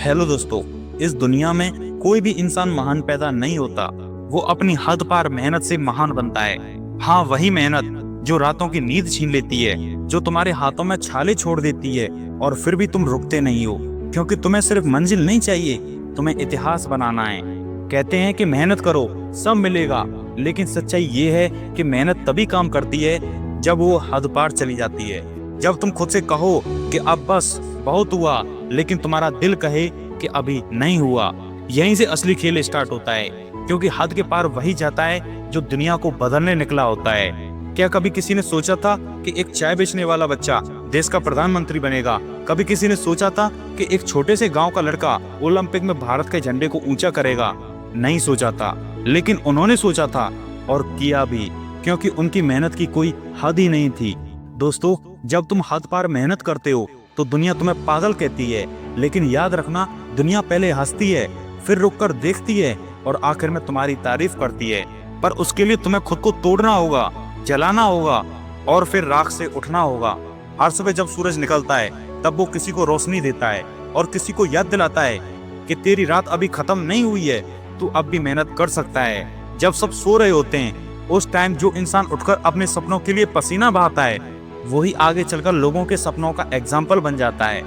Hello दोस्तों। इस दुनिया में कोई भी इंसान महान पैदा नहीं होता, वो अपनी हद पार मेहनत से महान बनता है। हाँ, वही मेहनत जो रातों की नींद छीन लेती है, जो तुम्हारे हाथों में छाले छोड़ देती है और फिर भी तुम रुकते नहीं हो, क्योंकि तुम्हें सिर्फ मंजिल नहीं चाहिए, तुम्हें इतिहास बनाना है। कहते हैं कि मेहनत करो सब मिलेगा, लेकिन सच्चाई ये है कि मेहनत तभी काम करती है जब वो हद पार चली जाती है। जब तुम खुद से कहो कि अब बस बहुत हुआ, लेकिन तुम्हारा दिल कहे कि अभी नहीं हुआ, यहीं से असली खेल स्टार्ट होता है। क्योंकि हद के पार वही जाता है जो दुनिया को बदलने निकला होता है। क्या कभी किसी ने सोचा था कि एक चाय बेचने वाला बच्चा देश का प्रधानमंत्री बनेगा? कभी किसी ने सोचा था कि एक छोटे से गांव का लड़का ओलंपिक में भारत के झंडे को ऊंचा करेगा? नहीं सोचा था, लेकिन उन्होंने सोचा था और किया भी, क्योंकि उनकी मेहनत की कोई हद ही नहीं थी। दोस्तों, जब तुम हद पार मेहनत करते हो तो दुनिया तुम्हें पागल कहती है, लेकिन याद रखना, दुनिया पहले हंसती है, फिर रुककर देखती है और आखिर में तुम्हारी तारीफ करती है। पर उसके लिए तुम्हें खुद को तोड़ना होगा, जलाना होगा और फिर राख से उठना होगा। हर सुबह जब सूरज निकलता है तब वो किसी को रोशनी देता है और किसी को याद दिलाता है कि तेरी रात अभी खत्म नहीं हुई है, तू अब भी मेहनत कर सकता है। जब सब सो रहे होते हैं, उस टाइम जो इंसान उठकर अपने सपनों के लिए पसीना बहाता है, वही आगे चलकर लोगों के सपनों का एग्जाम्पल बन जाता है।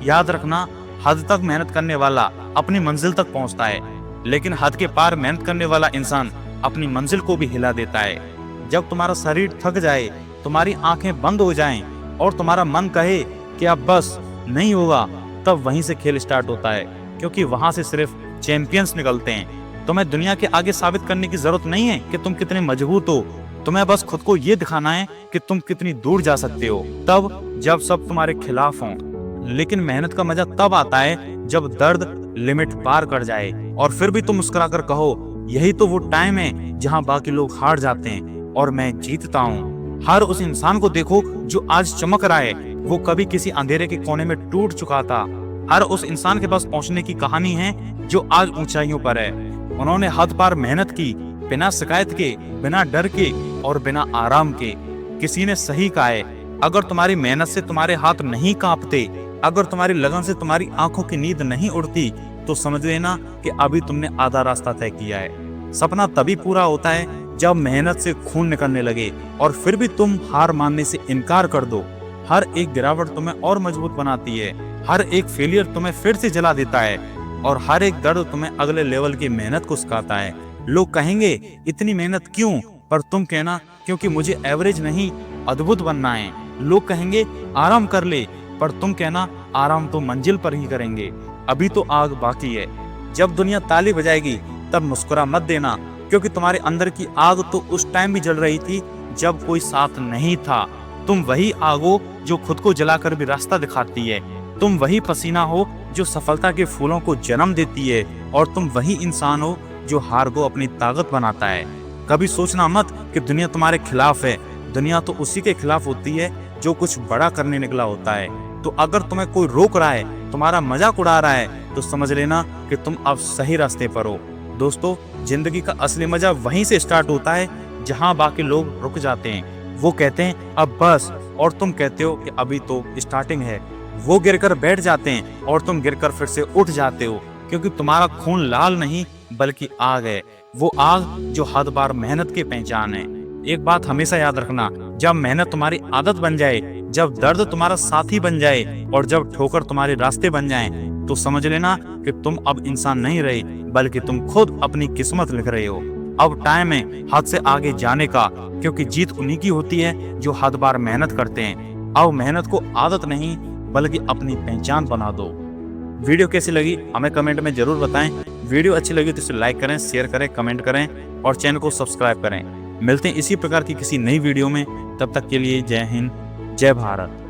याद रखना, हद तक मेहनत करने वाला अपनी मंजिल तक पहुंचता है, लेकिन हद के पार मेहनत करने वाला इंसान अपनी मंजिल को भी हिला देता है। जब तुम्हारा शरीर थक जाए, तुम्हारी आंखें बंद हो जाएं और तुम्हारा मन कहे कि अब बस नहीं होगा, तब वहीं से खेल स्टार्ट होता है, क्योंकि वहां से सिर्फ चैंपियंस निकलते हैं। तुम्हें दुनिया के आगे साबित करने की जरूरत नहीं है कि तुम कितने मजबूत हो, तुम्हें बस खुद को ये दिखाना है कि तुम कितनी दूर जा सकते हो, तब जब सब तुम्हारे खिलाफ हों। लेकिन मेहनत का मजा तब आता है जब दर्द लिमिट पार कर जाए और फिर भी तुम मुस्कुराकर कहो, यही तो वो टाइम है जहां बाकी लोग हार जाते हैं और मैं जीतता हूँ। हर उस इंसान को देखो जो आज चमक रहा है, वो कभी किसी अंधेरे के कोने में टूट चुका था। हर उस इंसान के पास पहुंचने की कहानी है जो आज ऊंचाइयों पर है। उन्होंने हद पार मेहनत की, बिना शिकायत के, बिना डर के और बिना आराम के। किसी ने सही कहा है, अगर तुम्हारी मेहनत से तुम्हारे हाथ नहीं कांपते, अगर तुम्हारी लगन से तुम्हारी आंखों की नींद नहीं उड़ती, तो समझ लेना कि अभी तुमने आधा रास्ता तय किया है। सपना तभी पूरा होता है जब मेहनत से खून निकलने लगे और फिर भी तुम हार मानने से इनकार कर दो। हर एक गिरावट तुम्हें और मजबूत बनाती है, हर एक फेलियर तुम्हें फिर से जला देता है और हर एक दर्द तुम्हें अगले लेवल की मेहनत को सिखाता है। लोग कहेंगे इतनी मेहनत क्यों, पर तुम कहना क्योंकि मुझे एवरेज नहीं अद्भुत बनना है। लोग कहेंगे आराम कर ले, पर तुम कहना आराम तो मंजिल पर ही करेंगे, अभी तो आग बाकी है। जब दुनिया ताली बजाएगी तब मुस्कुरा मत देना, क्योंकि तुम्हारे अंदर की आग तो उस टाइम भी जल रही थी जब कोई साथ नहीं था। तुम वही आग हो जो खुद को जलाकर भी रास्ता दिखाती है। तुम वही पसीना हो जो सफलता के फूलों को जन्म देती है और तुम वही इंसान हो जो हार को अपनी ताकत बनाता है। कभी सोचना मत कि दुनिया तुम्हारे खिलाफ है, दुनिया तो उसी के खिलाफ होती है जो कुछ बड़ा करने निकला होता है। तो अगर तुम्हें कोई रोक रहा है, तुम्हारा मजाक उड़ा रहा है, तो समझ लेना कि तुम अब सही रास्ते पर हो। दोस्तों, जिंदगी का असली मजा वहीं से स्टार्ट होता है जहां बाकी लोग रुक जाते हैं। वो कहते हैं अब बस, और तुम कहते हो कि अभी तो स्टार्टिंग है। वो गिरकर बैठ जाते हैं और तुम गिरकर फिर से उठ जाते हो, क्योंकि तुम्हारा खून लाल नहीं बल्कि आग है, वो आग जो हद पार मेहनत की पहचान है। एक बात हमेशा याद रखना, जब मेहनत तुम्हारी आदत बन जाए, जब दर्द तुम्हारा साथी बन जाए और जब ठोकर तुम्हारे रास्ते बन जाए, तो समझ लेना कि तुम अब इंसान नहीं रहे, बल्कि तुम खुद अपनी किस्मत लिख रहे हो। अब टाइम है हद से आगे जाने का, क्योंकि जीत उन्हीं की होती है जो हद पार मेहनत करते हैं। अब मेहनत को आदत नहीं बल्कि अपनी पहचान बना दो। वीडियो कैसी लगी हमें कमेंट में जरूर बताएं। वीडियो अच्छी लगी तो इसे लाइक करें, शेयर करें, कमेंट करें और चैनल को सब्सक्राइब करें। मिलते हैं इसी प्रकार की किसी नई वीडियो में, तब तक के लिए जय हिंद, जय भारत।